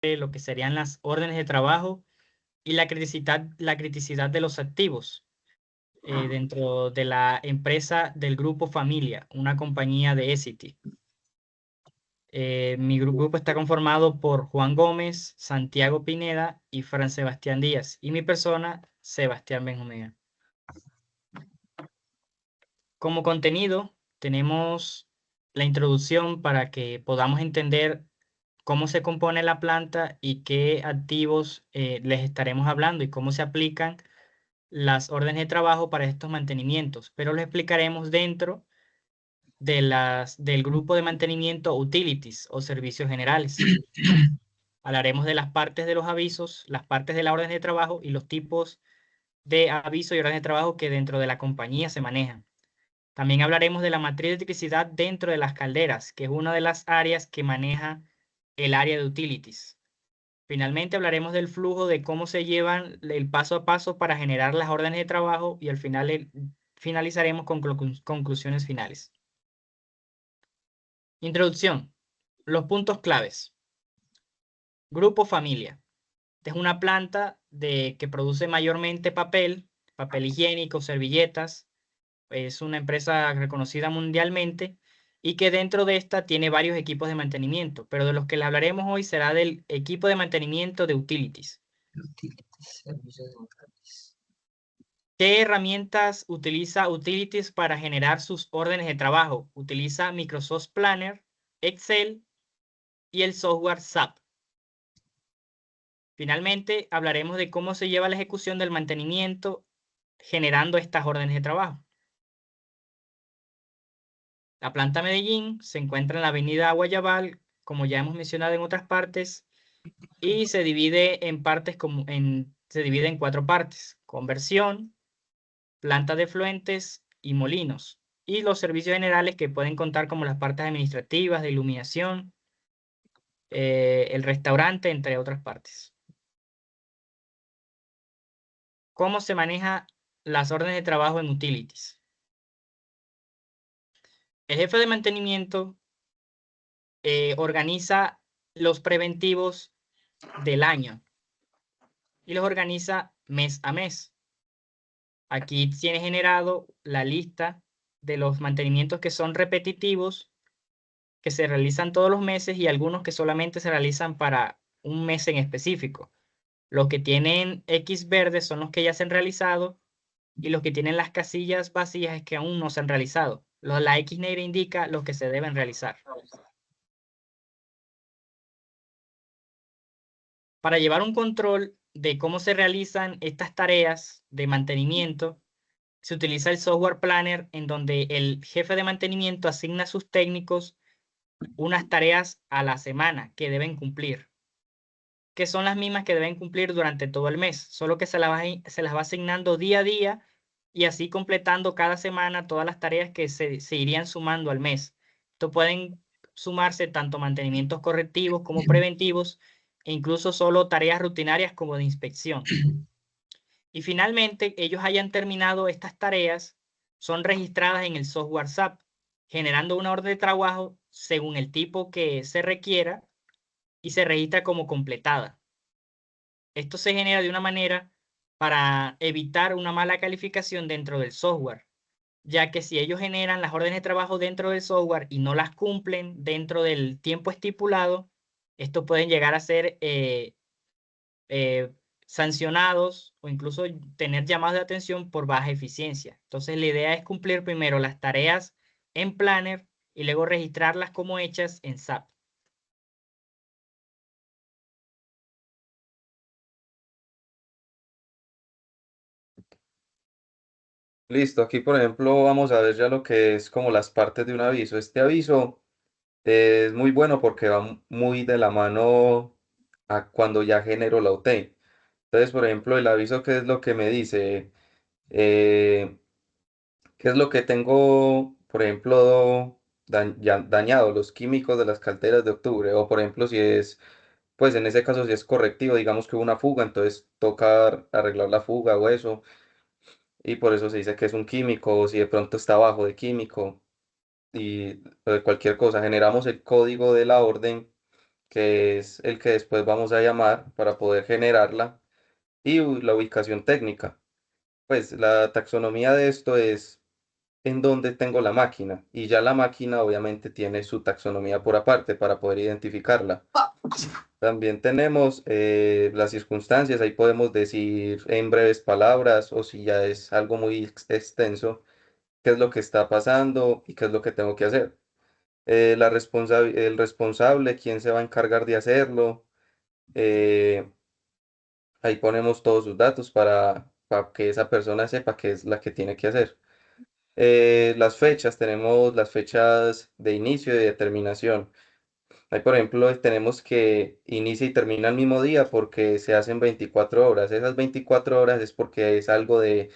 lo que serían las órdenes de trabajo y la criticidad de los activos dentro de la empresa del Grupo Familia, una compañía de Essity. Mi grupo está conformado por Juan Gómez, Santiago Pineda y Fran Sebastián Díaz, y mi persona, Sebastián Benjumea. Como contenido, tenemos la introducción para que podamos entender cómo se compone la planta y qué activos les estaremos hablando y cómo se aplican las órdenes de trabajo para estos mantenimientos, pero lo explicaremos dentro de del grupo de mantenimiento utilities o servicios generales. Hablaremos de las partes de los avisos, las partes de la orden de trabajo y los tipos de aviso y orden de trabajo que dentro de la compañía se manejan. También hablaremos de la matriz de electricidad dentro de las calderas, que es una de las áreas que maneja el área de utilities. Finalmente hablaremos del flujo, de cómo se llevan el paso a paso para generar las órdenes de trabajo y al final finalizaremos con conclusiones finales. Introducción. Los puntos claves. Grupo Familia. Esta es una planta que produce mayormente papel higiénico, servilletas. Es una empresa reconocida mundialmente y que dentro de esta tiene varios equipos de mantenimiento, pero de los que le hablaremos hoy será del equipo de mantenimiento de utilities. Servicios centrales. ¿Qué herramientas utiliza Utilities para generar sus órdenes de trabajo? Utiliza Microsoft Planner, Excel y el software SAP. Finalmente, hablaremos de cómo se lleva la ejecución del mantenimiento generando estas órdenes de trabajo. La planta Medellín se encuentra en la avenida Guayabal, como ya hemos mencionado en otras partes, y se divide se divide en 4 partes: conversión, planta de fluentes y molinos, y los servicios generales que pueden contar como las partes administrativas, de iluminación, el restaurante, entre otras partes. ¿Cómo se maneja las órdenes de trabajo en utilities? El jefe de mantenimiento organiza los preventivos del año y los organiza mes a mes. Aquí tiene generado la lista de los mantenimientos que son repetitivos, que se realizan todos los meses, y algunos que solamente se realizan para un mes en específico. Los que tienen X verde son los que ya se han realizado y los que tienen las casillas vacías es que aún no se han realizado. La X negra indica los que se deben realizar. Para llevar un control de cómo se realizan estas tareas de mantenimiento, se utiliza el software Planner, en donde el jefe de mantenimiento asigna a sus técnicos unas tareas a la semana que deben cumplir, que son las mismas que deben cumplir durante todo el mes, solo que se las va asignando día a día y así completando cada semana todas las tareas que se irían sumando al mes. Esto pueden sumarse tanto mantenimientos correctivos como preventivos, e incluso solo tareas rutinarias como de inspección. Y finalmente, ellos hayan terminado estas tareas, son registradas en el software SAP, generando una orden de trabajo según el tipo que se requiera y se registra como completada. Esto se genera de una manera para evitar una mala calificación dentro del software, ya que si ellos generan las órdenes de trabajo dentro del software y no las cumplen dentro del tiempo estipulado, estos pueden llegar a ser eh, sancionados o incluso tener llamados de atención por baja eficiencia. Entonces, la idea es cumplir primero las tareas en Planner y luego registrarlas como hechas en SAP. Listo, aquí por ejemplo vamos a ver ya lo que es como las partes de un aviso. Este aviso es muy bueno porque va muy de la mano a cuando ya genero la UT. Entonces, por ejemplo, el aviso, ¿qué es lo que me dice? Eh, ¿Qué es lo que tengo, por ejemplo, ya dañado? Los químicos de las calderas de octubre. O por ejemplo, si es, pues en ese caso, si es correctivo, digamos que hubo una fuga, entonces toca arreglar la fuga o eso. Y por eso se dice que es un químico, o si de pronto está bajo de químico y cualquier cosa. Generamos el código de la orden que es el que después vamos a llamar para poder generarla, y la ubicación técnica. Pues la taxonomía de esto es en dónde tengo la máquina, y ya la máquina obviamente tiene su taxonomía por aparte para poder identificarla. También tenemos las circunstancias, ahí podemos decir en breves palabras o si ya es algo muy extenso, qué es lo que está pasando y qué es lo que tengo que hacer. El responsable, quién se va a encargar de hacerlo. eh, Ahí ponemos todos sus datos para que esa persona sepa qué es la que tiene que hacer. Las fechas, tenemos las fechas de inicio y de terminación. Ahí, por ejemplo, tenemos que inicia y termina el mismo día porque se hacen 24 horas. Esas 24 horas es porque es algo de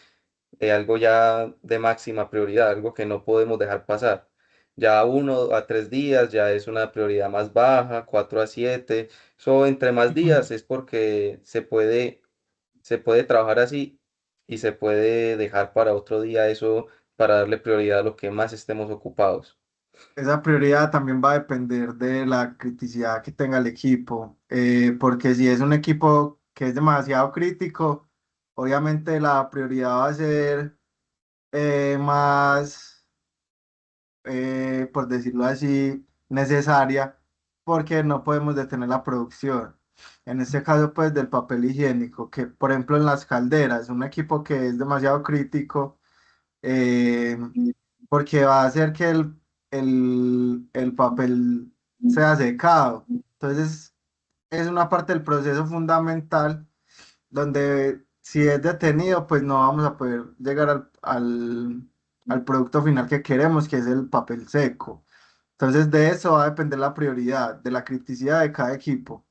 algo ya de máxima prioridad, algo que no podemos dejar pasar. Ya 1 a 3 días ya es una prioridad más baja, 4 a 7. So, entre más días es porque se puede trabajar así y se puede dejar para otro día eso para darle prioridad a lo que más estemos ocupados. Esa prioridad también va a depender de la criticidad que tenga el equipo, porque si es un equipo que es demasiado crítico, obviamente la prioridad va a ser más, por decirlo así, necesaria, porque no podemos detener la producción. En este caso, pues, del papel higiénico, que por ejemplo en las calderas, un equipo que es demasiado crítico, eh, porque va a hacer que el papel sea secado. Entonces, es una parte del proceso fundamental donde si es detenido, pues no vamos a poder llegar al producto final que queremos, que es el papel seco. Entonces, de eso va a depender la prioridad, de la criticidad de cada equipo.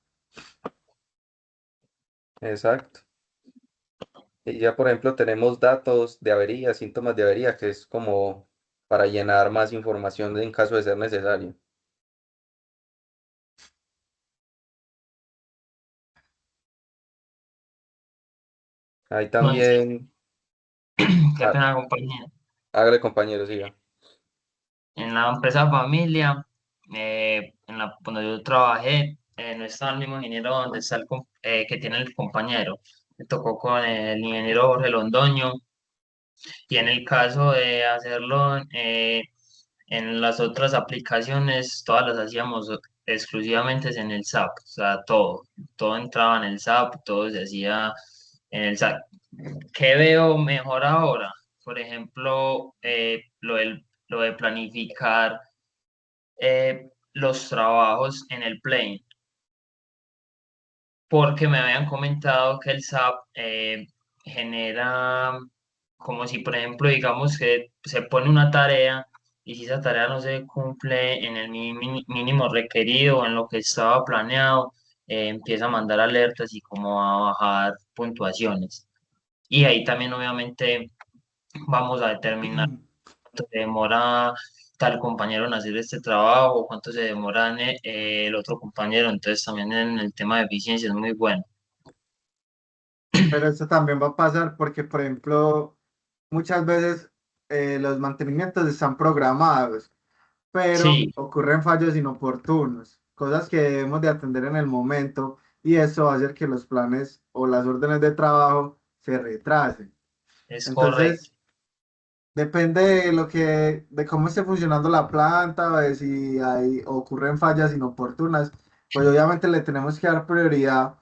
Exacto. Y ya, por ejemplo, tenemos datos de avería, síntomas de avería, que es como para llenar más información en caso de ser necesario. Ahí Bueno, sí, también, qué ah, pena, compañía. hágale compañero, siga. En la empresa familia, cuando yo trabajé, no estaba el mismo ingeniero donde está que tiene el compañero. Me tocó con el ingeniero Jorge Londoño y en el caso de hacerlo en las otras aplicaciones, todas las hacíamos exclusivamente en el SAP, o sea, todo entraba en el SAP, todo se hacía en el SAP. ¿Qué veo mejor ahora? Por ejemplo, lo de planificar los trabajos en el plane, porque me habían comentado que el SAP genera como si, por ejemplo, digamos que se pone una tarea y si esa tarea no se cumple en el mínimo requerido o en lo que estaba planeado, empieza a mandar alertas y como a bajar puntuaciones. Y ahí también obviamente vamos a determinar cuánto se demora tal compañero en hacer este trabajo, cuánto se demora el otro compañero. Entonces también en el tema de eficiencia es muy bueno. Pero eso también va a pasar porque, por ejemplo, muchas veces los mantenimientos están programados, pero Sí, ocurren fallos inoportunos, cosas que debemos de atender en el momento y eso va a hacer que los planes o las órdenes de trabajo se retrasen. es correcto. Entonces, depende de de cómo esté funcionando la planta, de si ocurren fallas inoportunas, pues obviamente le tenemos que dar prioridad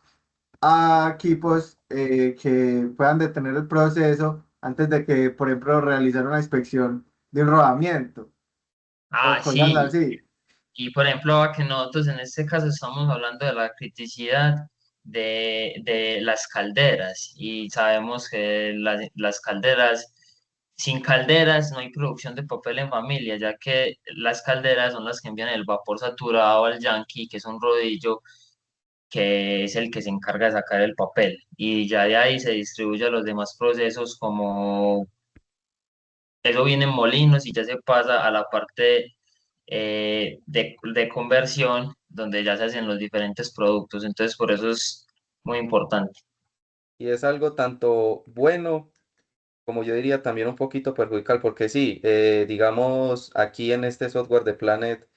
a equipos que puedan detener el proceso antes de que, por ejemplo, realizar una inspección de un rodamiento o Ah, cosas sí. así. Y por ejemplo, a que nosotros en este caso estamos hablando de la criticidad de las calderas y sabemos que las calderas, sin calderas no hay producción de papel en familia, ya que las calderas son las que envían el vapor saturado al Yankee, que es un rodillo que es el que se encarga de sacar el papel. Y ya de ahí se distribuye a los demás procesos como eso viene en molinos y ya se pasa a la parte de conversión, donde ya se hacen los diferentes productos. Entonces, por eso es muy importante. Y es algo tanto bueno como yo diría también un poquito perjudicial, porque sí, digamos, aquí en este software de Planet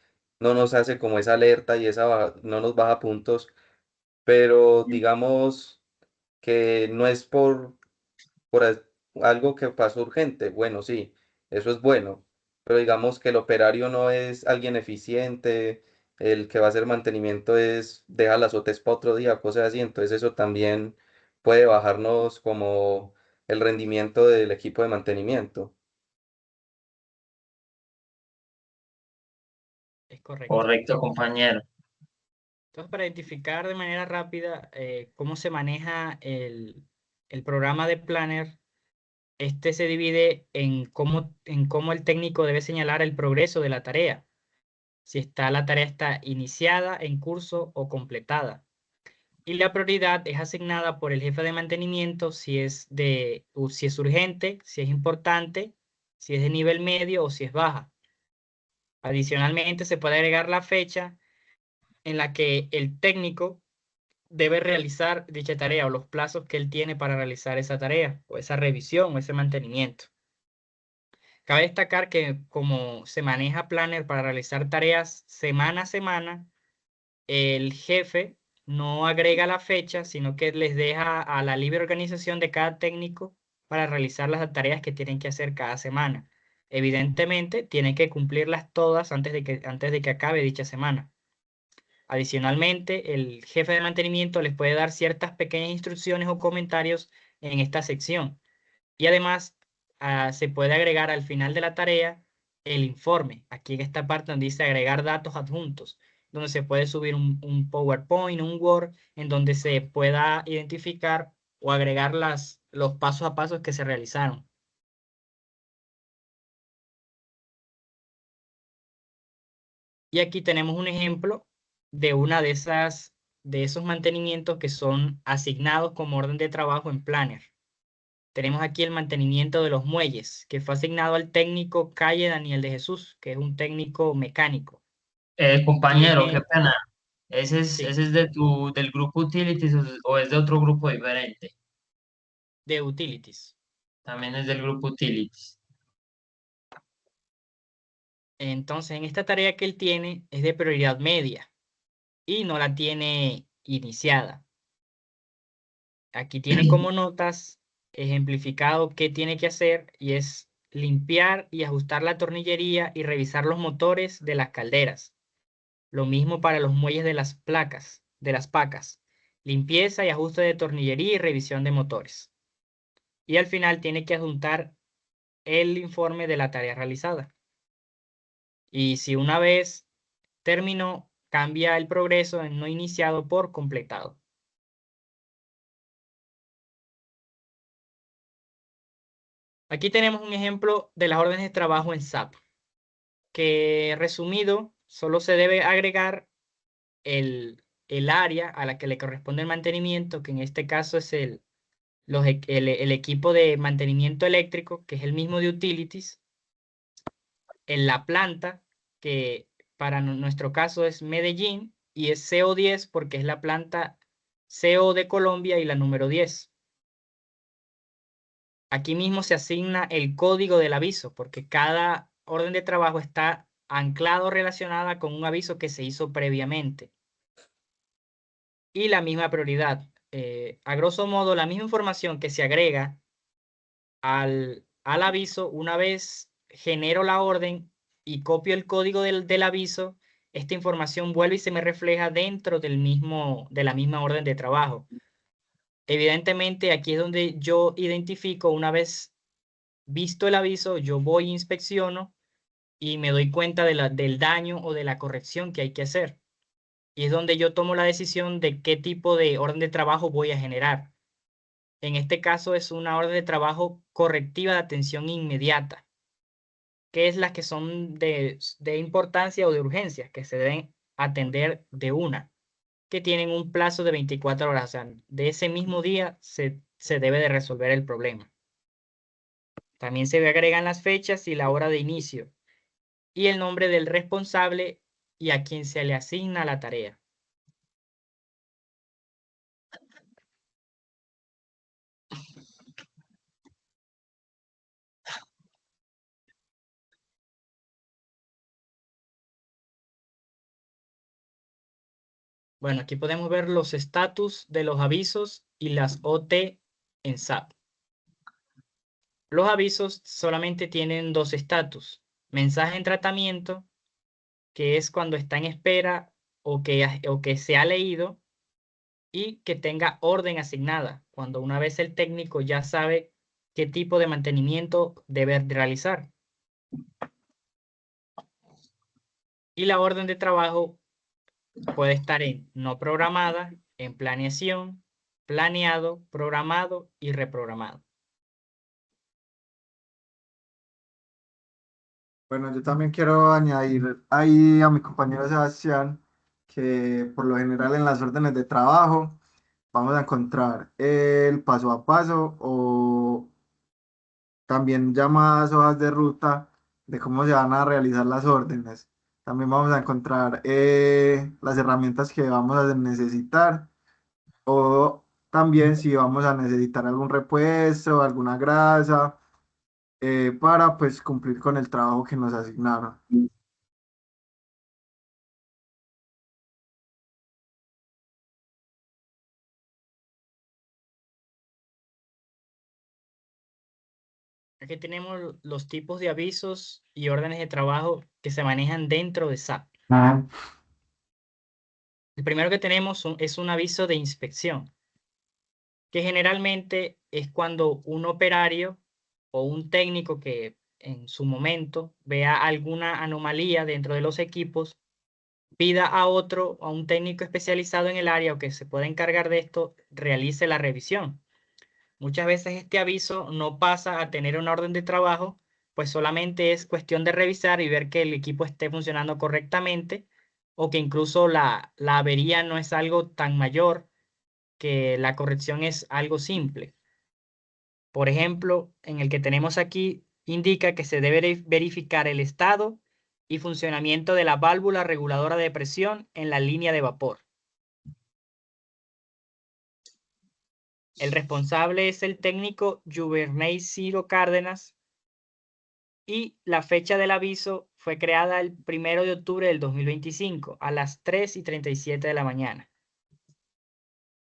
no nos hace como esa alerta y no nos baja puntos, pero digamos que no es por algo que pasó urgente. Bueno, sí, eso es bueno, pero digamos que el operario no es alguien eficiente, el que va a hacer mantenimiento deja las OTs para otro día, cosas así, entonces eso también puede bajarnos como el rendimiento del equipo de mantenimiento. Es correcto. Correcto, compañero. Entonces, para identificar de manera rápida cómo se maneja el programa de Planner, este se divide en cómo el técnico debe señalar el progreso de la tarea, si la tarea está iniciada, en curso o completada. Y la prioridad es asignada por el jefe de mantenimiento si es urgente, si es importante, si es de nivel medio o si es baja. Adicionalmente, se puede agregar la fecha en la que el técnico debe realizar dicha tarea o los plazos que él tiene para realizar esa tarea o esa revisión o ese mantenimiento. Cabe destacar que como se maneja Planner para realizar tareas semana a semana, el jefe no agrega la fecha, sino que les deja a la libre organización de cada técnico para realizar las tareas que tienen que hacer cada semana. Evidentemente, tienen que cumplirlas todas antes de que acabe dicha semana. Adicionalmente, el jefe de mantenimiento les puede dar ciertas pequeñas instrucciones o comentarios en esta sección. Y además, se puede agregar al final de la tarea el informe. Aquí en esta parte donde dice agregar datos adjuntos, donde se puede subir un PowerPoint, un Word, en donde se pueda identificar o agregar los pasos a pasos que se realizaron. Y aquí tenemos un ejemplo de una de esos mantenimientos que son asignados como orden de trabajo en Planner. Tenemos aquí el mantenimiento de los muelles, que fue asignado al técnico Calle Daniel de Jesús, que es un técnico mecánico. Compañero, qué Tiene, pena. sí, Ese es del grupo Utilities o es de otro grupo diferente. de utilities. También es del grupo Utilities. Entonces, en esta tarea que él tiene es de prioridad media y no la tiene iniciada. Aquí tiene como notas ejemplificado qué tiene que hacer y es limpiar y ajustar la tornillería y revisar los motores de las calderas. Lo mismo para los muelles de las pacas. Limpieza y ajuste de tornillería y revisión de motores. Y al final tiene que adjuntar el informe de la tarea realizada. Y si una vez terminó, cambia el progreso en no iniciado por completado. Aquí tenemos un ejemplo de las órdenes de trabajo en SAP, que resumido, solo se debe agregar el área a la que le corresponde el mantenimiento, que en este caso es el equipo de mantenimiento eléctrico, que es el mismo de utilities, en la planta, que para nuestro caso es Medellín, y es CO10 porque es la planta CO de Colombia y la número 10. Aquí mismo se asigna el código del aviso, porque cada orden de trabajo está anclado relacionada con un aviso que se hizo previamente. Y la misma prioridad. A grosso modo, la misma información que se agrega al aviso, una vez genero la orden y copio el código del aviso, esta información vuelve y se me refleja dentro de la misma orden de trabajo. Evidentemente, aquí es donde yo identifico, una vez visto el aviso, yo voy, inspecciono y me doy cuenta del daño o de la corrección que hay que hacer. Y es donde yo tomo la decisión de qué tipo de orden de trabajo voy a generar. En este caso es una orden de trabajo correctiva de atención inmediata, que es las que son de importancia o de urgencia, que se deben atender de una, que tienen un plazo de 24 horas, o sea, de ese mismo día se debe de resolver el problema. También se agregan las fechas y la hora de inicio, y el nombre del responsable y a quien se le asigna la tarea. Bueno, aquí podemos ver los estatus de los avisos y las OT en SAP. Los avisos solamente tienen dos estatus. Mensaje en tratamiento, que es cuando está en espera o que se ha leído, y que tenga orden asignada, cuando una vez el técnico ya sabe qué tipo de mantenimiento debe realizar. Y la orden de trabajo puede estar en no programada, en planeación, planeado, programado y reprogramado. Bueno, yo también quiero añadir ahí a mi compañero Sebastián que por lo general en las órdenes de trabajo vamos a encontrar el paso a paso o también llamadas hojas de ruta de cómo se van a realizar las órdenes. También vamos a encontrar las herramientas que vamos a necesitar o también si vamos a necesitar algún repuesto, alguna grasa para pues cumplir con el trabajo que nos asignaron. Aquí tenemos los tipos de avisos y órdenes de trabajo que se manejan dentro de SAP. El primero que tenemos es un aviso de inspección, que generalmente es cuando un operario o un técnico que en su momento vea alguna anomalía dentro de los equipos, pida a un técnico especializado en el área o que se pueda encargar de esto, realice la revisión. Muchas veces este aviso no pasa a tener una orden de trabajo, pues solamente es cuestión de revisar y ver que el equipo esté funcionando correctamente o que incluso la avería no es algo tan mayor, que la corrección es algo simple. Por ejemplo, en el que tenemos aquí, indica que se debe verificar el estado y funcionamiento de la válvula reguladora de presión en la línea de vapor. El responsable es el técnico Juvernay Ciro Cárdenas y la fecha del aviso fue creada el 1 de octubre del 2025 a las 3:37 de la mañana.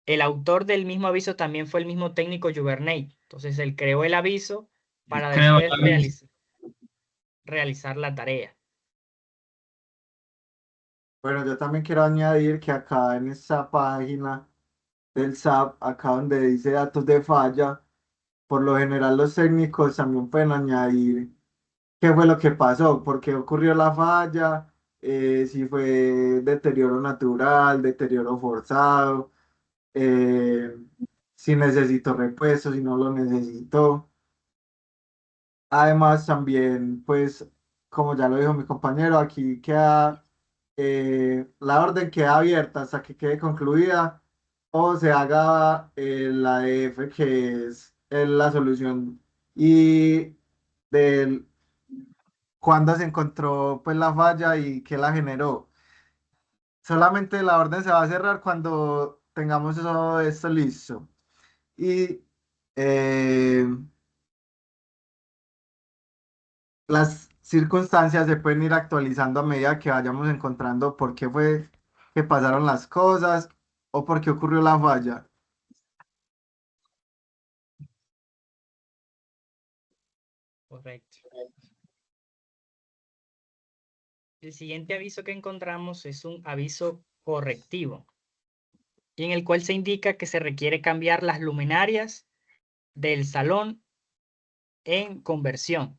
El autor del mismo aviso también fue el mismo técnico Juvernay. Entonces él creó el aviso para Creo después también. realizar la tarea. Bueno, yo también quiero añadir que acá en esta página del SAP, acá donde dice datos de falla, por lo general los técnicos también pueden añadir qué fue lo que pasó, por qué ocurrió la falla, si fue deterioro natural, deterioro forzado, eh, si necesito repuesto, si no lo necesito. Además, también, pues, como ya lo dijo mi compañero, aquí queda, la orden queda abierta hasta que quede concluida o se haga la DF, que es la solución y del cuándo se encontró pues la falla y qué la generó. Solamente la orden se va a cerrar cuando tengamos todo esto listo. Y eh, las circunstancias se pueden ir actualizando a medida que vayamos encontrando por qué fue que pasaron las cosas o por qué ocurrió la falla. Correcto. El siguiente aviso que encontramos es un aviso correctivo, y en el cual se indica que se requiere cambiar las luminarias del salón en conversión.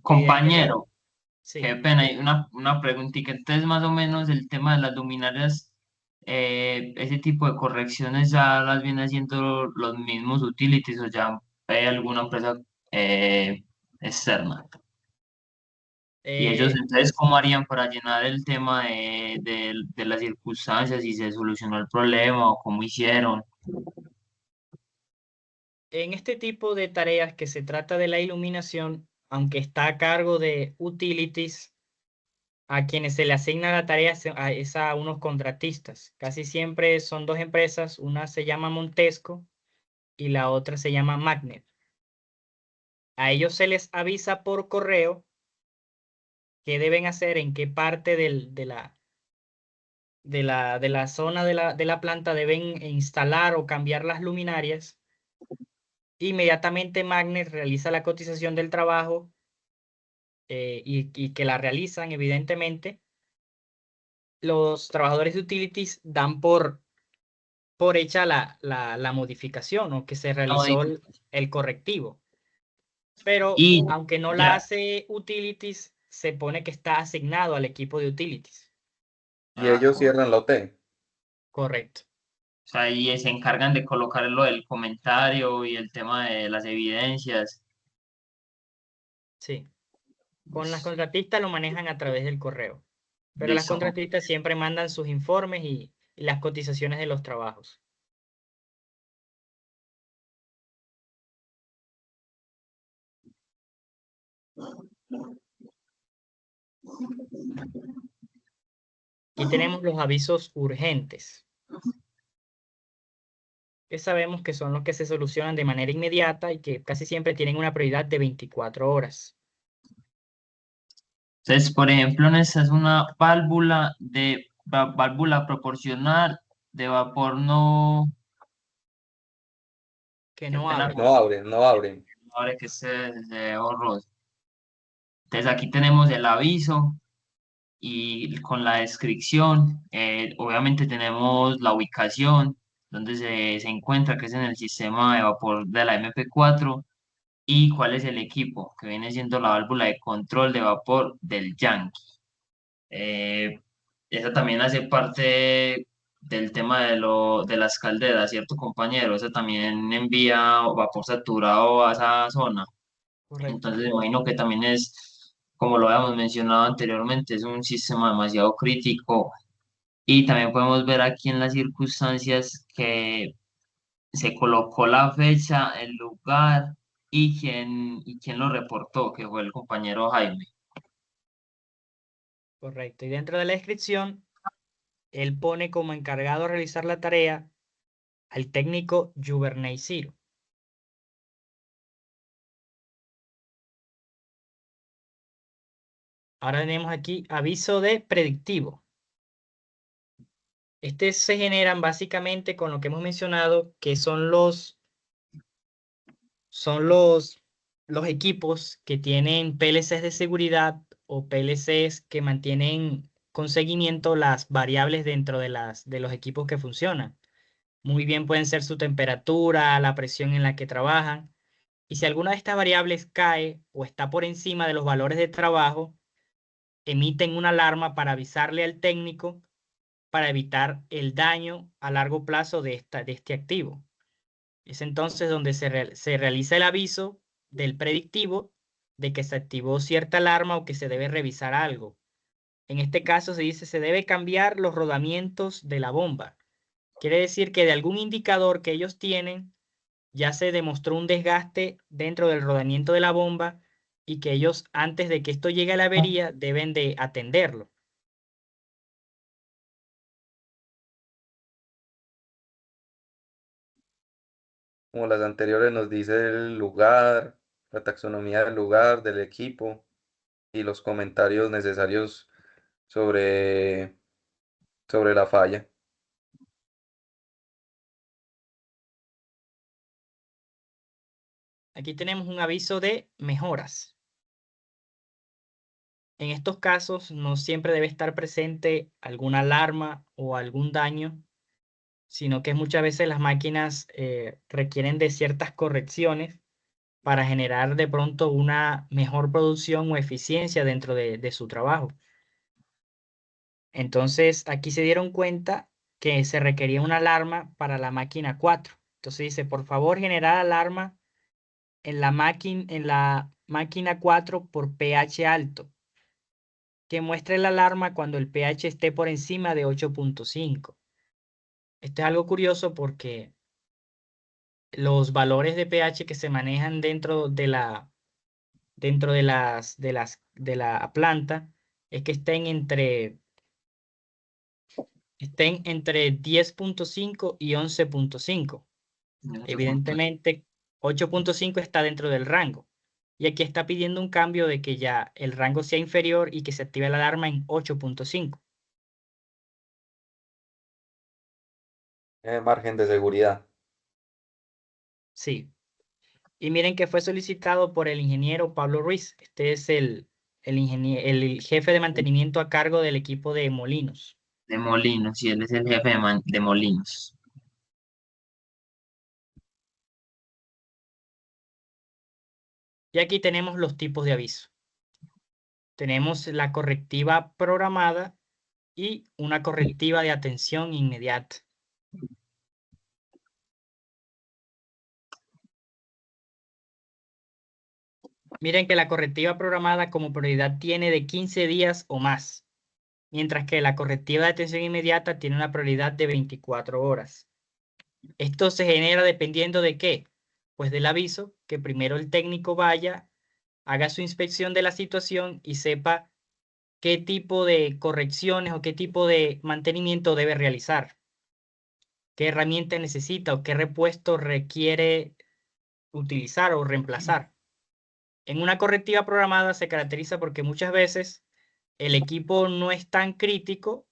Compañero, qué Sí. pena, hay una preguntita. Entonces, más o menos el tema de las luminarias, ese tipo de correcciones ya las viene haciendo los mismos utilities o ya hay alguna empresa eh, externa. Y ellos entonces, ¿cómo harían para llenar el tema de las circunstancias, si se solucionó el problema o cómo hicieron? En este tipo de tareas que se trata de la iluminación, aunque está a cargo de utilities, a quienes se le asigna la tarea es a unos contratistas. Casi siempre son dos empresas, una se llama Montesco y la otra se llama Magnet. A ellos se les avisa por correo qué deben hacer, en qué parte de la zona de la planta deben instalar o cambiar las luminarias. Inmediatamente Magnet realiza la cotización del trabajo y que la realizan, evidentemente, los trabajadores de utilities dan por hecha la modificación o que se realizó el correctivo. Pero Y aunque no la ya, hace utilities, se pone que está asignado al equipo de utilities. Y ellos o cierran la OT. Correcto. sea, y se encargan de colocar lo del comentario y el tema de las evidencias. Sí. Con las contratistas lo manejan a través del correo. Pero las Listo. contratistas siempre mandan sus informes y las cotizaciones de los trabajos. Aquí tenemos los avisos urgentes, que sabemos que son los que se solucionan de manera inmediata y que casi siempre tienen una prioridad de 24 horas. Entonces, por ejemplo, esta es una válvula proporcional de vapor Que qué no pena abren. No abren, no abren. ahora que se ve borroso. Entonces aquí tenemos el aviso y con la descripción, obviamente tenemos la ubicación donde se encuentra, que es en el sistema de vapor de la MP4, y cuál es el equipo, que viene siendo la válvula de control de vapor del Yankee. Eh, Esa también hace parte del tema de las calderas, ¿cierto, compañero? Esa también envía vapor saturado a esa zona. Correcto. Entonces, imagino que también es, como lo habíamos mencionado anteriormente, es un sistema demasiado crítico. Y también podemos ver aquí en las circunstancias que se colocó la fecha, el lugar y quién lo reportó, que fue el compañero Jaime. Correcto. Y dentro de la descripción, él pone como encargado de realizar la tarea al técnico Juvernay Ciro. Ahora tenemos aquí aviso de predictivo. Este se generan básicamente con lo que hemos mencionado, que son los equipos que tienen PLCs de seguridad o PLCs que mantienen con seguimiento las variables dentro de los equipos que funcionan. Muy bien pueden ser su temperatura, la presión en la que trabajan. Y si alguna de estas variables cae o está por encima de los valores de trabajo, emiten una alarma para avisarle al técnico para evitar el daño a largo plazo de este activo. Es entonces donde se realiza el aviso del predictivo de que se activó cierta alarma o que se debe revisar algo. En este caso se dice se debe cambiar los rodamientos de la bomba. Quiere decir que de algún indicador que ellos tienen ya se demostró un desgaste dentro del rodamiento de la bomba y que ellos antes de que esto llegue a la avería deben de atenderlo. Como las anteriores nos dice el lugar, la taxonomía del lugar, del equipo y los comentarios necesarios sobre, sobre la falla. Aquí tenemos un aviso de mejoras. En estos casos no siempre debe estar presente alguna alarma o algún daño, sino que muchas veces las máquinas requieren de ciertas correcciones para generar de pronto una mejor producción o eficiencia dentro de su trabajo. Entonces aquí se dieron cuenta que se requería una alarma para la máquina 4. Entonces dice, por favor, generar alarma en la máquina 4 por pH alto, que muestre la alarma cuando el pH esté por encima de 8.5. Esto es algo curioso porque los valores de pH que se manejan dentro de la planta es que estén entre 10.5 y 11.5. Evidentemente, 8.5 está dentro del rango. Y aquí está pidiendo un cambio de que ya el rango sea inferior y que se active la alarma en 8.5. margen de seguridad. Sí. Y miren que fue solicitado por el ingeniero Pablo Ruiz. Este es el jefe de mantenimiento a cargo del equipo de Molinos. De Molinos, y él es el jefe de Molinos. Y aquí tenemos los tipos de aviso. Tenemos la correctiva programada y una correctiva de atención inmediata. Miren que la correctiva programada como prioridad tiene de 15 días o más, mientras que la correctiva de atención inmediata tiene una prioridad de 24 horas. Esto se genera dependiendo de qué, pues del aviso, que primero el técnico vaya, haga su inspección de la situación y sepa qué tipo de correcciones o qué tipo de mantenimiento debe realizar, qué herramienta necesita o qué repuesto requiere utilizar o reemplazar. En una correctiva programada se caracteriza porque muchas veces el equipo no es tan crítico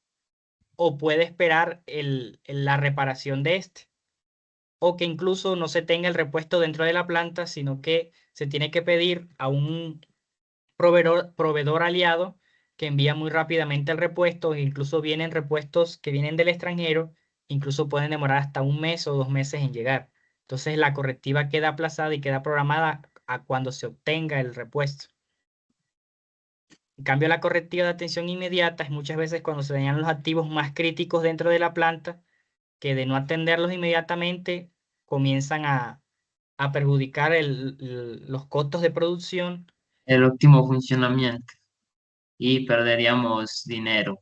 o puede esperar la reparación de este, o que incluso no se tenga el repuesto dentro de la planta, sino que se tiene que pedir a un proveedor aliado que envía muy rápidamente el repuesto, e incluso vienen repuestos que vienen del extranjero, incluso pueden demorar hasta un mes o 2 meses en llegar. Entonces la correctiva queda aplazada y queda programada a cuando se obtenga el repuesto. En cambio, la correctiva de atención inmediata es muchas veces cuando se dañan los activos más críticos dentro de la planta, que de no atenderlos inmediatamente comienzan a perjudicar los costos de producción. El óptimo funcionamiento y perderíamos dinero.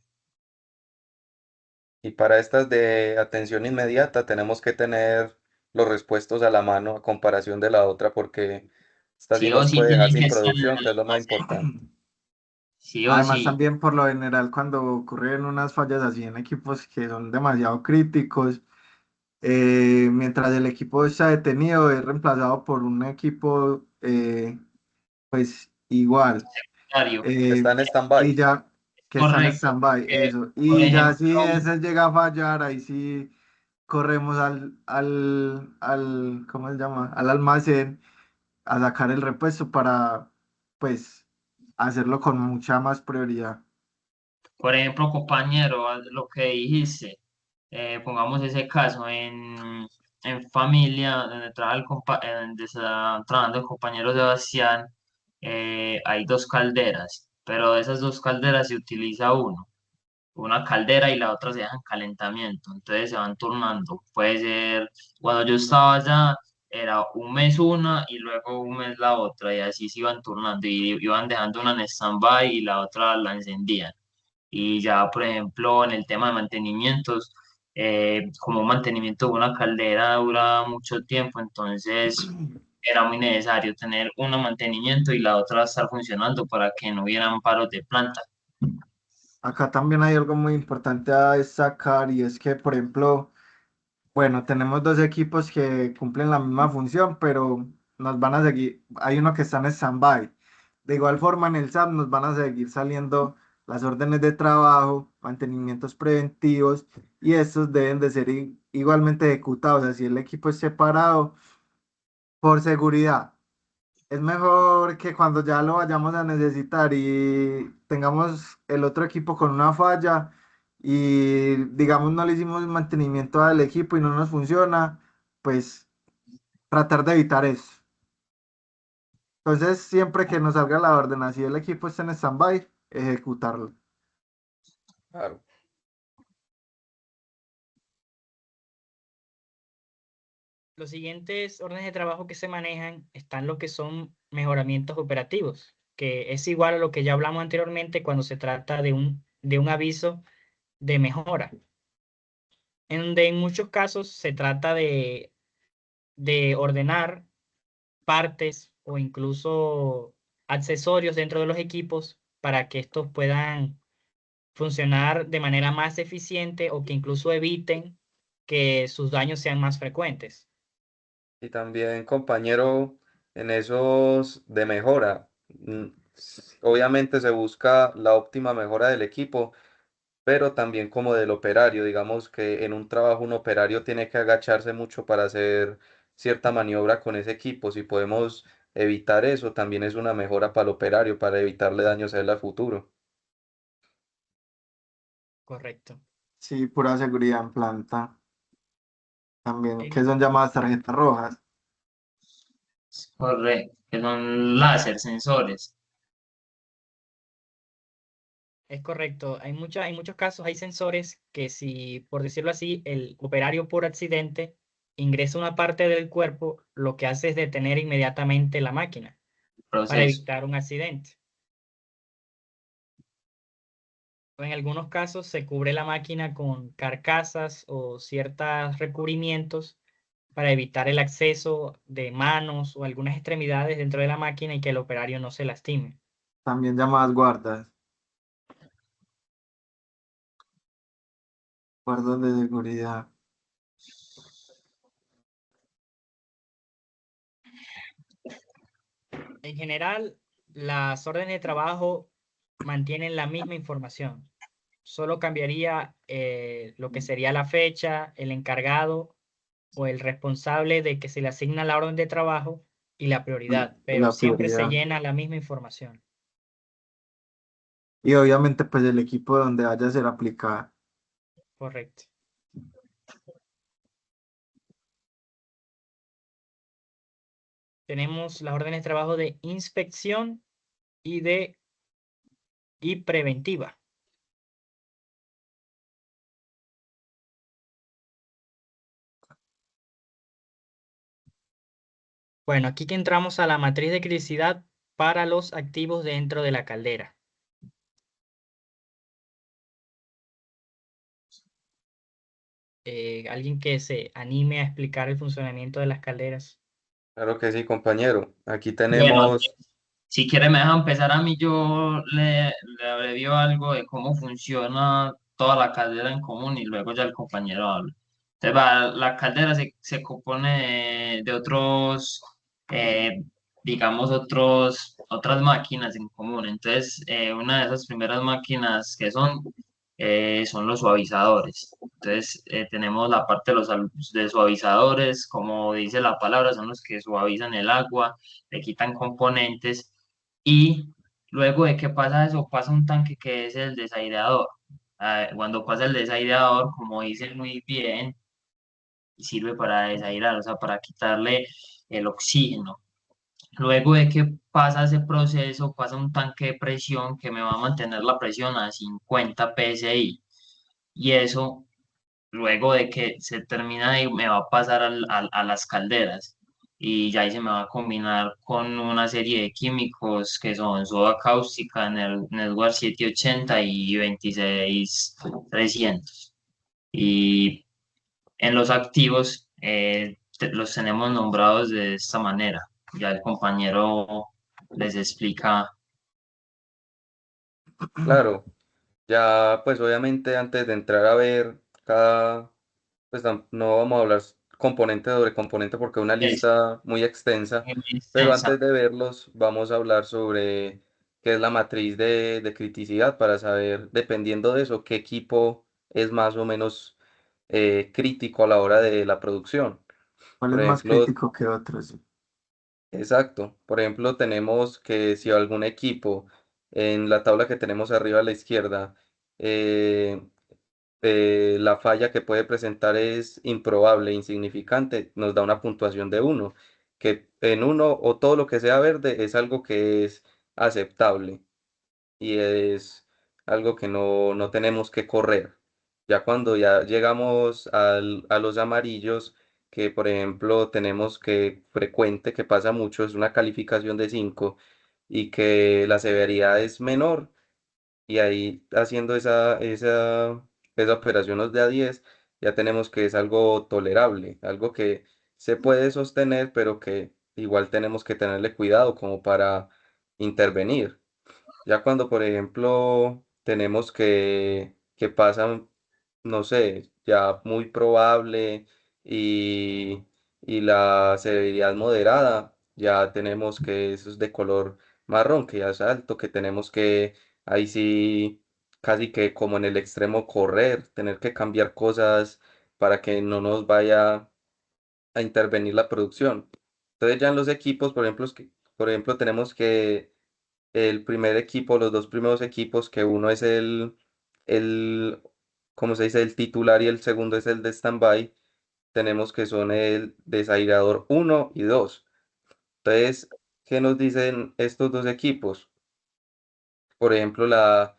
Y para estas de atención inmediata tenemos que tener los repuestos a la mano a comparación de la otra porque esta sí Sí o nos sí puede dejar tienen que sin estar en producción, el que es lo más almacén. importante. Sí o Además, sí. también por lo general, cuando ocurren unas fallas así en equipos que son demasiado críticos, mientras el equipo está detenido, es reemplazado por un equipo, pues igual, Secundario. Está en y stand-by. ya que está en Correcto. stand-by, Porque, eso. por Y ya ejemplo, si ese llega a fallar, ahí sí corremos ¿cómo se llama? Al almacén a sacar el repuesto para, pues, hacerlo con mucha más prioridad. compañero, lo que dijiste, pongamos ese caso en familia, donde donde está trabajando el compañero Sebastián, hay dos calderas, pero de esas dos calderas se utiliza una caldera y la otra se deja en calentamiento, entonces se van turnando. Puede ser, cuando yo estaba allá, era un mes una y luego un mes la otra, y así se iban turnando y iban dejando una en stand-by y la otra la encendían. Y ya, por ejemplo, en el tema de mantenimientos, como un mantenimiento de una caldera dura mucho tiempo, entonces era muy necesario tener uno mantenimiento y la otra estar funcionando para que no hubieran paros de planta. Acá también hay algo muy importante a destacar y es que, por ejemplo, bueno, tenemos dos equipos que cumplen la misma función, pero nos van a seguir, hay uno que está en stand-by. De igual forma, en el SAP nos van a seguir saliendo las órdenes de trabajo, mantenimientos preventivos, y estos deben de ser igualmente ejecutados, así el equipo es separado por seguridad. Es mejor que cuando ya lo vayamos a necesitar y tengamos el otro equipo con una falla y digamos no le hicimos mantenimiento al equipo y no nos funciona, pues tratar de evitar eso. Entonces, siempre que nos salga la orden, así el equipo está en stand-by, ejecutarlo. Claro. Los siguientes órdenes de trabajo que se manejan están lo que son mejoramientos operativos, que es igual a lo que ya hablamos anteriormente cuando se trata de un aviso de mejora, en donde en muchos casos se trata de ordenar partes o incluso accesorios dentro de los equipos para que estos puedan funcionar de manera más eficiente o que incluso eviten que sus daños sean más frecuentes. Y también, compañero, en esos de mejora, obviamente se busca la óptima mejora del equipo, pero también como del operario. Digamos que en un trabajo un operario tiene que agacharse mucho para hacer cierta maniobra con ese equipo. Si podemos evitar eso, también es una mejora para el operario, para evitarle daños a él a futuro. Correcto. Sí, pura seguridad en planta. También, que En- son llamadas tarjetas rojas. Correcto, que son láser, sensores. es correcto. Hay muchos casos, hay sensores que si, por decirlo así, el operario por accidente ingresa una parte del cuerpo, lo que hace es detener inmediatamente la máquina para Proceso. evitar un accidente. En algunos casos se cubre la máquina con carcasas o ciertos recubrimientos para evitar el acceso de manos o algunas extremidades dentro de la máquina y que el operario no se lastime. También llamadas guardas. Guardas de seguridad. En general, las órdenes de trabajo mantienen la misma información. Solo cambiaría lo que sería la fecha, el encargado o el responsable de que se le asigna la orden de trabajo y la prioridad, pero La siempre se prioridad. llena la misma información. Y obviamente, pues el equipo donde vaya a ser aplicada. Correcto. Tenemos las órdenes de trabajo de inspección y preventiva. Bueno, aquí que entramos a la matriz de criticidad para los activos dentro de la caldera. Alguien que se anime a explicar el funcionamiento de las calderas. Claro que sí, compañero. Aquí Bueno, tenemos, si quiere me deja empezar a mí, yo le abrevio algo de cómo funciona toda la caldera en común y luego ya el compañero habla. Entonces, la caldera se compone de otros, eh, digamos, otras máquinas en común. Entonces, una de esas primeras máquinas que son los suavizadores. Entonces, tenemos la parte de de suavizadores, como dice la palabra, son los que suavizan el agua, le quitan componentes y luego de que pasa eso, pasa un tanque que es el desaireador. Cuando pasa el desaireador, como dice muy bien, sirve para desairar, o sea, para quitarle el oxígeno. Luego de que pasa ese proceso, pasa un tanque de presión que me va a mantener la presión a 50 psi. Y eso, luego de que se termina ahí, me va a pasar a las calderas. Y ya ahí se me va a combinar con una serie de químicos que son soda cáustica, Network 780 y 26300. Y en los activos los tenemos nombrados de esta manera. Ya el compañero les explica. claro, ya pues obviamente antes de entrar a ver cada, pues no vamos a hablar componente sobre componente porque es una Es lista muy extensa, muy pero extensa. antes de verlos vamos a hablar sobre qué es la matriz de criticidad para saber, dependiendo de eso, qué equipo es más o menos crítico a la hora de la producción. ¿Cuál es Por más ejemplo, crítico que otros? exacto. Por ejemplo, tenemos que si algún equipo en la tabla que tenemos arriba a la izquierda, eh, la falla que puede presentar es improbable, insignificante, nos da una puntuación de uno, que en uno o todo lo que sea verde es algo que es aceptable y es algo que no tenemos que correr. Ya cuando ya llegamos a los amarillos, que por ejemplo tenemos que frecuente, que pasa mucho, es una calificación de 5 y que la severidad es menor, y ahí haciendo esa operación nos da 10, ya tenemos que es algo tolerable, algo que se puede sostener, pero que igual tenemos que tenerle cuidado como para intervenir. Ya cuando, por ejemplo, tenemos que pasan, no sé, ya muy probable y, y la severidad moderada, ya tenemos que eso es de color marrón, que ya es alto, que tenemos que ahí sí casi que como en el extremo correr, tener que cambiar cosas para que no nos vaya a intervenir la producción. Entonces ya en los equipos, por ejemplo, tenemos que el primer equipo, los dos primeros equipos, que uno es el, ¿cómo se dice? El titular y el segundo es el de standby, tenemos que son el desairador uno y 2. Entonces, ¿qué nos dicen estos dos equipos? Por ejemplo, la,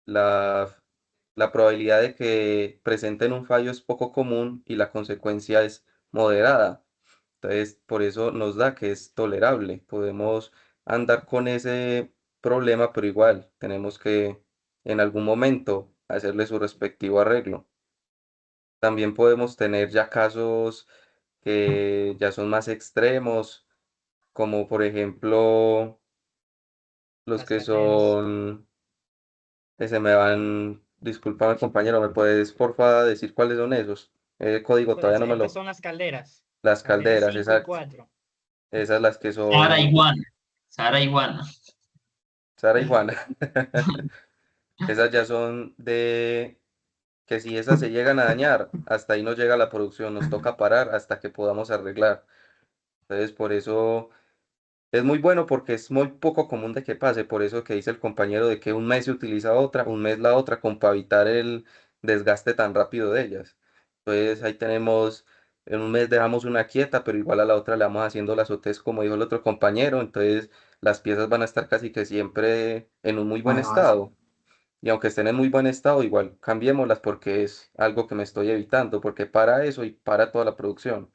la probabilidad de que presenten un fallo es poco común y la consecuencia es moderada. Entonces, por eso nos da que es tolerable. Podemos andar con ese problema, pero igual tenemos que en algún momento hacerle su respectivo arreglo. También podemos tener ya casos que ya son más extremos, como por ejemplo los Las que calderas. son, que se me van, discúlpame compañero, ¿me puedes porfa decir cuáles son esos? El código todavía no me Estas lo... son las calderas. Las Calderas calderas, 5 y exacto. 4. Esas las que Sara son Iguana. Sara Iguana. Sara y Juana. Esas ya son de que si esas se llegan a dañar, hasta ahí no llega la producción, nos toca parar hasta que podamos arreglar. Entonces, por eso es muy bueno porque es muy poco común de que pase, por eso que dice el compañero de que un mes se utiliza otra, un mes la otra, como para evitar el desgaste tan rápido de ellas. Entonces ahí tenemos, en un mes dejamos una quieta, pero igual a la otra le vamos haciendo las OTs como dijo el otro compañero, entonces las piezas van a estar casi que siempre en un muy buen Nuevas. estado. Y aunque estén en muy buen estado, igual cambiémoslas porque es algo que me estoy evitando, porque para eso y para toda la producción.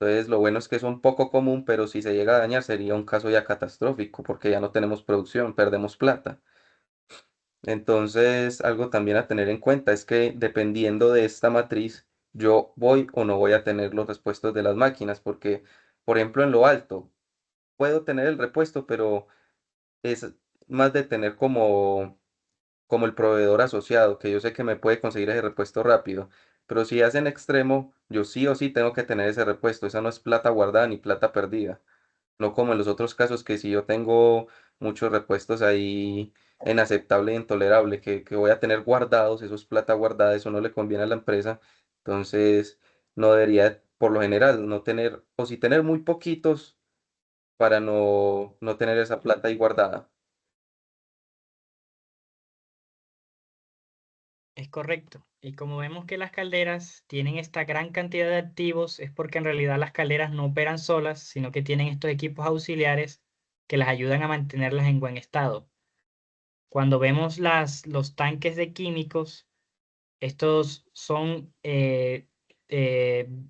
Entonces, lo bueno es que son poco común, pero si se llega a dañar sería un caso ya catastrófico, porque ya no tenemos producción, perdemos plata. Entonces, algo también a tener en cuenta es que dependiendo de esta matriz, yo voy o no voy a tener los repuestos de las máquinas, porque, por ejemplo, en lo alto, puedo tener el repuesto, pero es más de tener como el proveedor asociado, que yo sé que me puede conseguir ese repuesto rápido. Pero si es en extremo, yo sí o sí tengo que tener ese repuesto. Esa no es plata guardada ni plata perdida. No como en los otros casos que si yo tengo muchos repuestos ahí en aceptable e intolerable que voy a tener guardados, eso es plata guardada, eso no le conviene a la empresa. Entonces, no debería, por lo general, no tener, o si tener muy poquitos para no tener esa plata ahí guardada. Es correcto. Y como vemos que las calderas tienen esta gran cantidad de activos, es porque en realidad las calderas no operan solas, sino que tienen estos equipos auxiliares que las ayudan a mantenerlas en buen estado. Cuando vemos los tanques de químicos, estos son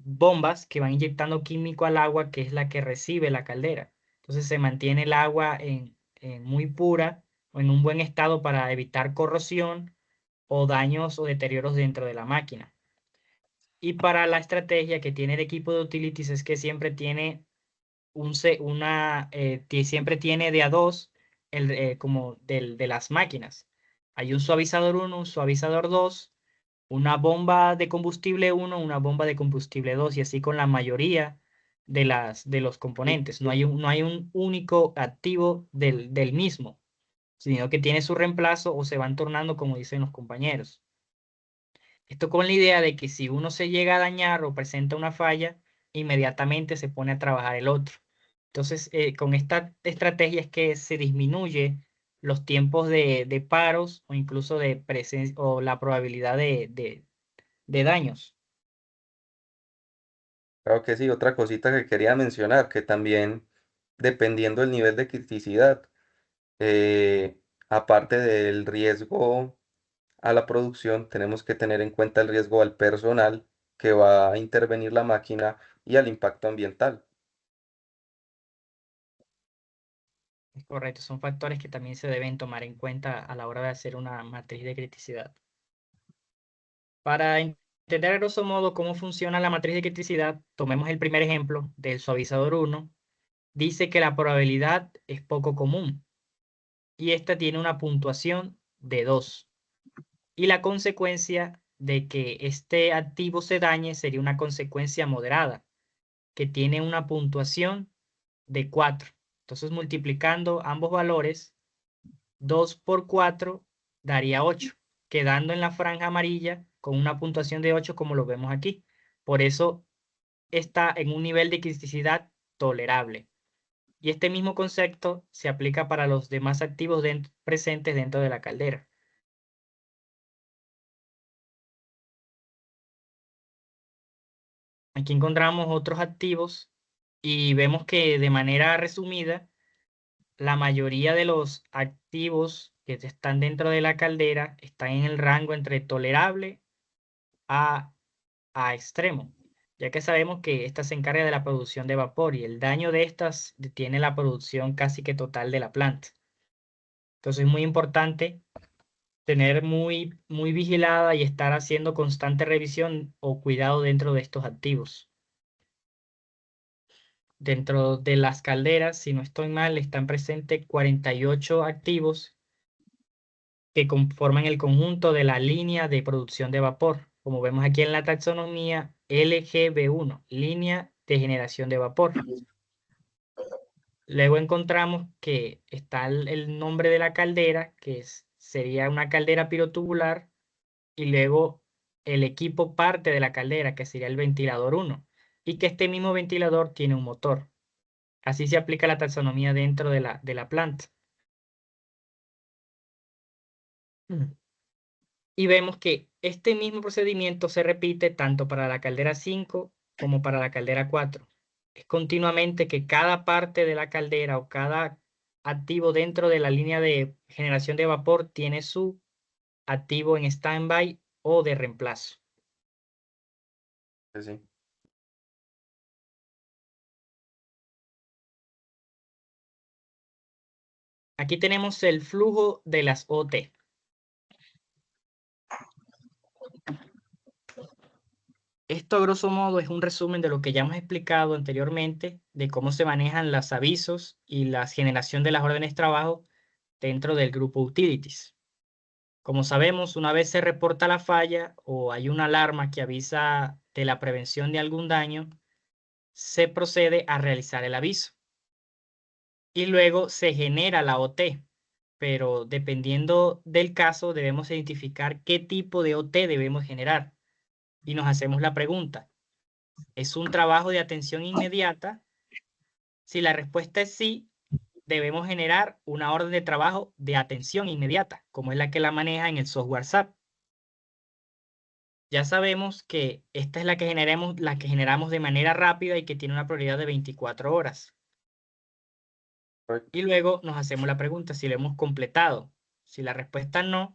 bombas que van inyectando químico al agua, que es la que recibe la caldera. Entonces se mantiene el agua en muy pura o en un buen estado para evitar corrosión o daños o deterioros dentro de la máquina. Y para la estrategia que tiene el equipo de utilities es que siempre tiene siempre tiene de a dos como de las máquinas. Hay un suavizador 1, un suavizador 2, una bomba de combustible 1, una bomba de combustible 2 y así con la mayoría de los componentes. No hay un único activo del mismo, sino que tiene su reemplazo o se van tornando como dicen los compañeros. Esto con la idea de que si uno se llega a dañar o presenta una falla, inmediatamente se pone a trabajar el otro. Entonces, con esta estrategia es que se disminuye los tiempos de paros o incluso de presencia o la probabilidad de daños. Claro que sí, otra cosita que quería mencionar, que también dependiendo del nivel de criticidad, eh, aparte del riesgo a la producción, tenemos que tener en cuenta el riesgo al personal que va a intervenir la máquina y al impacto ambiental. Es correcto, son factores que también se deben tomar en cuenta a la hora de hacer una matriz de criticidad. Para entender a grosso modo cómo funciona la matriz de criticidad, tomemos el primer ejemplo del suavizador 1. Dice que la probabilidad es poco común y esta tiene una puntuación de 2. Y la consecuencia de que este activo se dañe sería una consecuencia moderada, que tiene una puntuación de 4. Entonces, multiplicando ambos valores, 2 por 4 daría 8. quedando en la franja amarilla con una puntuación de 8 como lo vemos aquí. Por eso está en un nivel de criticidad tolerable. Y este mismo concepto se aplica para los demás activos presentes dentro de la caldera. Aquí encontramos otros activos y vemos que de manera resumida, la mayoría de los activos que están dentro de la caldera están en el rango entre tolerable a extremo, ya que sabemos que esta se encarga de la producción de vapor y el daño de estas detiene la producción casi que total de la planta. Entonces es muy importante tener muy vigilada y estar haciendo constante revisión o cuidado dentro de estos activos. Dentro de las calderas, si no estoy mal, están presentes 48 activos que conforman el conjunto de la línea de producción de vapor, como vemos aquí en la taxonomía LGB1, línea de generación de vapor. Luego encontramos que está el nombre de la caldera, que sería una caldera pirotubular, y luego el equipo parte de la caldera, que sería el ventilador 1, y que este mismo ventilador tiene un motor. Así se aplica la taxonomía dentro de la planta. Y vemos que este mismo procedimiento se repite tanto para la caldera 5 como para la caldera 4. Es continuamente que cada parte de la caldera o cada activo dentro de la línea de generación de vapor tiene su activo en standby o de reemplazo. Sí. Aquí tenemos el flujo de las OT. Esto, a grosso modo, es un resumen de lo que ya hemos explicado anteriormente, de cómo se manejan los avisos y la generación de las órdenes de trabajo dentro del grupo Utilities. Como sabemos, una vez se reporta la falla o hay una alarma que avisa de la prevención de algún daño, se procede a realizar el aviso. Y luego se genera la OT, pero dependiendo del caso debemos identificar qué tipo de OT debemos generar. Y nos hacemos la pregunta, ¿es un trabajo de atención inmediata? Si la respuesta es sí, debemos generar una orden de trabajo de atención inmediata, como es la que la maneja en el software SAP. Ya sabemos que esta es la que generamos de manera rápida y que tiene una prioridad de 24 horas. Y luego nos hacemos la pregunta si lo hemos completado. Si la respuesta es no,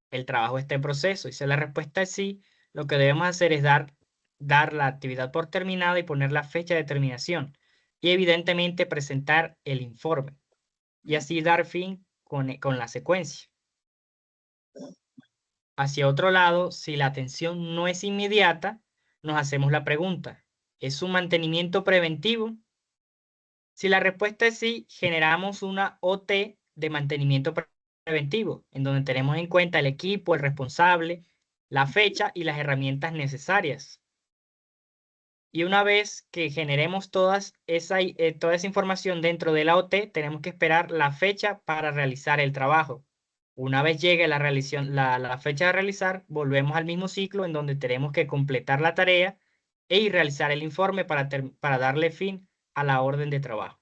el trabajo está en proceso. Y si la respuesta es sí, lo que debemos hacer es dar la actividad por terminada y poner la fecha de terminación. Y evidentemente presentar el informe. Y así dar fin con la secuencia. Hacia otro lado, si la atención no es inmediata, nos hacemos la pregunta, ¿es un mantenimiento preventivo? Si la respuesta es sí, generamos una OT de mantenimiento preventivo, en donde tenemos en cuenta el equipo, el responsable, la fecha y las herramientas necesarias. Y una vez que generemos toda esa información dentro de la OT, tenemos que esperar la fecha para realizar el trabajo. Una vez llegue la fecha de realizar, volvemos al mismo ciclo en donde tenemos que completar la tarea y realizar el informe para darle fin a la orden de trabajo.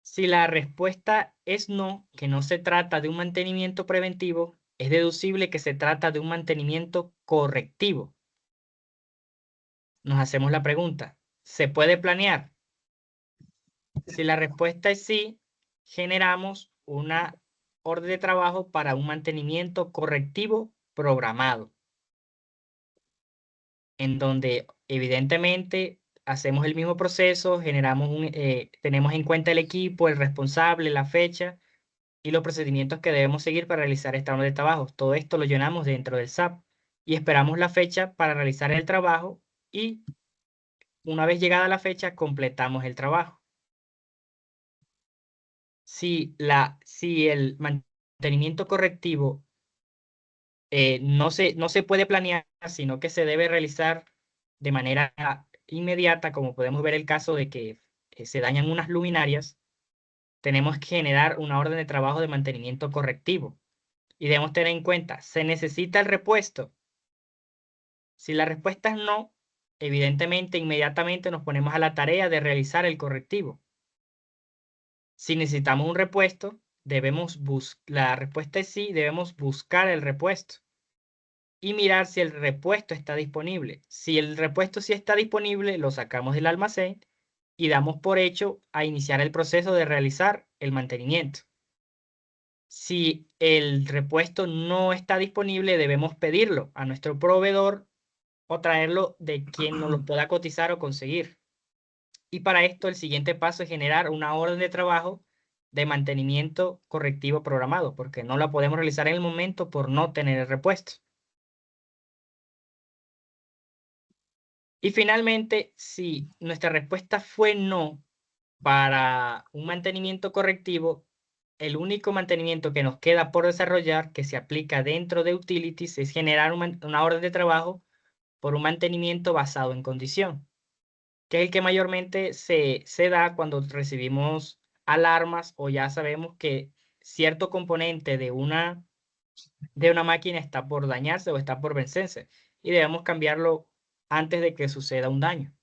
Si la respuesta es no, que no se trata de un mantenimiento preventivo, es deducible que se trata de un mantenimiento correctivo. Nos hacemos la pregunta, ¿se puede planear? Si la respuesta es sí, generamos una orden de trabajo para un mantenimiento correctivo programado, en donde evidentemente hacemos el mismo proceso, tenemos en cuenta el equipo, el responsable, la fecha y los procedimientos que debemos seguir para realizar esta orden de trabajo. Todo esto lo llenamos dentro del SAP y esperamos la fecha para realizar el trabajo y una vez llegada la fecha completamos el trabajo. Si el mantenimiento correctivo no se puede planear, sino que se debe realizar de manera inmediata, como podemos ver el caso de que se dañan unas luminarias, tenemos que generar una orden de trabajo de mantenimiento correctivo. Y debemos tener en cuenta, ¿se necesita el repuesto? Si la respuesta es no, evidentemente inmediatamente nos ponemos a la tarea de realizar el correctivo. Si necesitamos un repuesto, la respuesta es sí, debemos buscar el repuesto y mirar si el repuesto está disponible. Si el repuesto sí está disponible, lo sacamos del almacén y damos por hecho a iniciar el proceso de realizar el mantenimiento. Si el repuesto no está disponible, debemos pedirlo a nuestro proveedor o traerlo de quien nos lo pueda cotizar o conseguir. Y para esto el siguiente paso es generar una orden de trabajo de mantenimiento correctivo programado, porque no la podemos realizar en el momento por no tener el repuesto. Y finalmente, si nuestra respuesta fue no para un mantenimiento correctivo, el único mantenimiento que nos queda por desarrollar, que se aplica dentro de Utilities, es generar una orden de trabajo por un mantenimiento basado en condición, que es el que mayormente se da cuando recibimos alarmas o ya sabemos que cierto componente de una máquina está por dañarse o está por vencerse y debemos cambiarlo antes de que suceda un daño.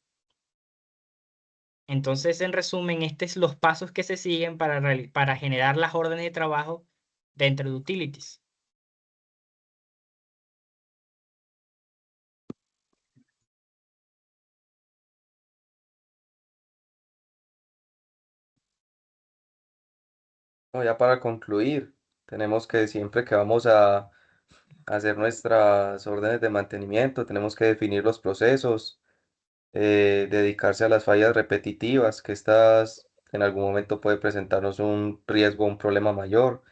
Entonces, en resumen, estos son los pasos que se siguen para generar las órdenes de trabajo dentro de Utilities. No, ya para concluir, tenemos que siempre que vamos a hacer nuestras órdenes de mantenimiento, tenemos que definir los procesos, dedicarse a las fallas repetitivas, que estas en algún momento puede presentarnos un riesgo, un problema mayor,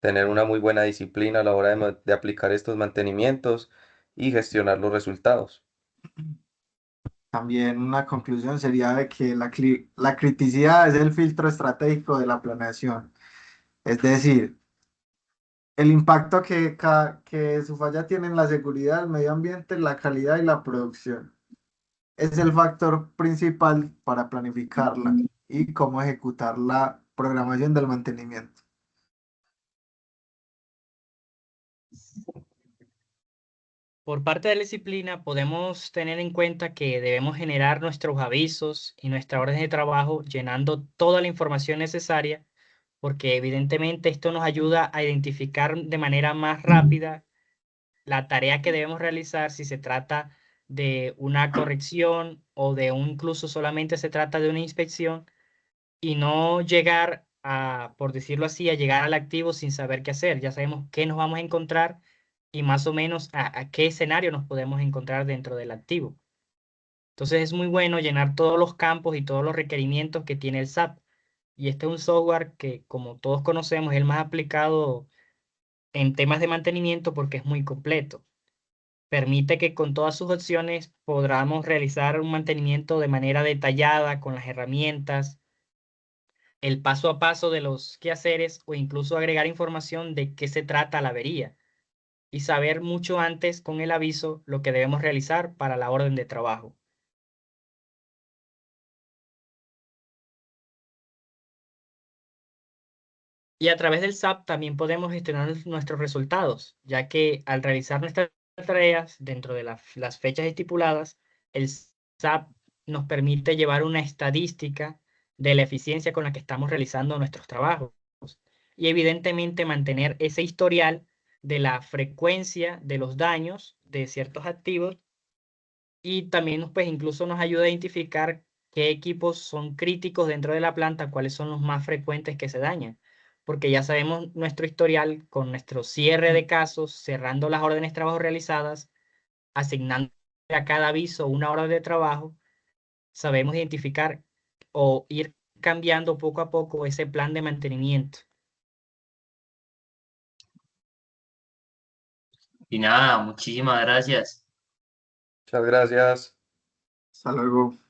tener una muy buena disciplina a la hora de aplicar estos mantenimientos y gestionar los resultados. También una conclusión sería de que la criticidad es el filtro estratégico de la planeación. Es decir, el impacto que su falla tiene en la seguridad, el medio ambiente, la calidad y la producción. Es el factor principal para planificarla y cómo ejecutar la programación del mantenimiento. Por parte de la disciplina, podemos tener en cuenta que debemos generar nuestros avisos y nuestra orden de trabajo llenando toda la información necesaria, porque evidentemente esto nos ayuda a identificar de manera más rápida la tarea que debemos realizar, si se trata de una corrección o incluso solamente se trata de una inspección, y no llegar a, por decirlo así, a llegar al activo sin saber qué hacer. Ya sabemos qué nos vamos a encontrar y más o menos a qué escenario nos podemos encontrar dentro del activo. Entonces es muy bueno llenar todos los campos y todos los requerimientos que tiene el SAP. Y este es un software que, como todos conocemos, es el más aplicado en temas de mantenimiento porque es muy completo. Permite que con todas sus opciones podamos realizar un mantenimiento de manera detallada con las herramientas, el paso a paso de los quehaceres o incluso agregar información de qué se trata la avería y saber mucho antes con el aviso lo que debemos realizar para la orden de trabajo. Y a través del SAP también podemos gestionar nuestros resultados, ya que al realizar nuestras tareas dentro de las fechas estipuladas, el SAP nos permite llevar una estadística de la eficiencia con la que estamos realizando nuestros trabajos y evidentemente mantener ese historial de la frecuencia de los daños de ciertos activos y también pues incluso nos ayuda a identificar qué equipos son críticos dentro de la planta, cuáles son los más frecuentes que se dañan, porque ya sabemos nuestro historial con nuestro cierre de casos, cerrando las órdenes de trabajo realizadas, asignando a cada aviso una hora de trabajo, sabemos identificar o ir cambiando poco a poco ese plan de mantenimiento. Y nada, muchísimas gracias. Muchas gracias. Hasta luego.